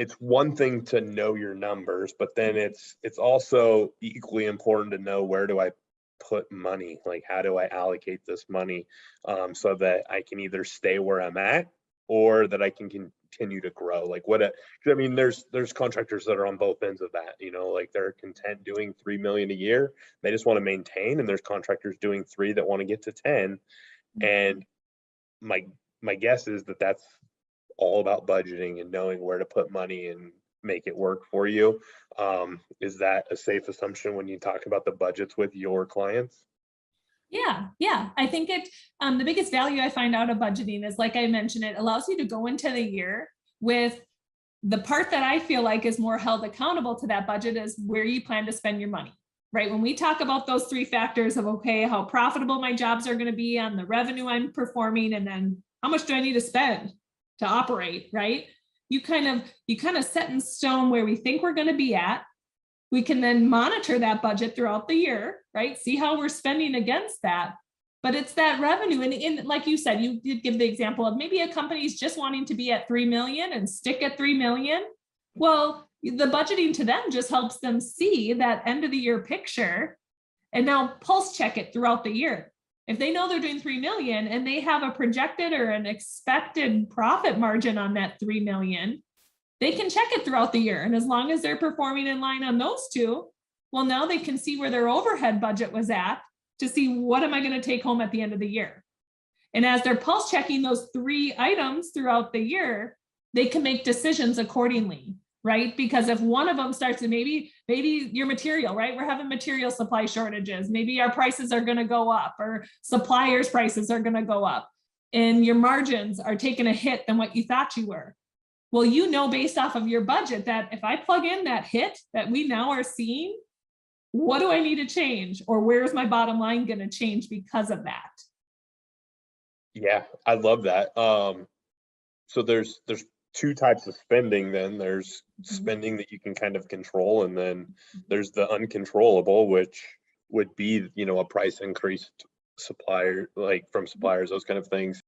it's one thing to know your numbers, but then it's also equally important to know, where do I put money? Like, how do I allocate this money so that I can either stay where I'm at, or that I can continue to grow? Like, I mean, there's contractors that are on both ends of that, like they're content doing 3 million a year. They just want to maintain. And there's contractors doing 3 that want to get to 10. And my guess is that that's all about budgeting and knowing where to put money and make it work for you. Is that a safe assumption when you talk about the budgets with your clients? Yeah. I think the biggest value I find out of budgeting is, like I mentioned, it allows you to go into the year with the part that I feel like is more held accountable to that budget is where you plan to spend your money, right? When we talk about those 3 factors of, okay, how profitable my jobs are going to be on the revenue I'm performing, and then how much do I need to spend to operate, right? You kind of set in stone where we think we're going to be at. We can then monitor that budget throughout the year, right? See how we're spending against that. But it's that revenue. And like you said, you did give the example of maybe a company's just wanting to be at 3 million and stick at 3 million. Well, the budgeting to them just helps them see that end of the year picture and now pulse check it throughout the year. If they know they're doing 3 million and they have a projected or an expected profit margin on that 3 million, they can check it throughout the year. And as long as they're performing in line on those 2, well, now they can see where their overhead budget was at to see, what am I going to take home at the end of the year? And as they're pulse checking those 3 items throughout the year, they can make decisions accordingly, right? Because if one of them starts to maybe your material, right? We're having material supply shortages. Maybe our prices are going to go up, or suppliers' prices are going to go up, and your margins are taking a hit than what you thought you were. Well, based off of your budget, that if I plug in that hit that we now are seeing, what do I need to change? Or where's my bottom line going to change because of that? Yeah, I love that. So there's 2 types of spending then. There's spending that you can kind of control, and then there's the uncontrollable, which would be, a price increase supplier, like from suppliers, those kind of things.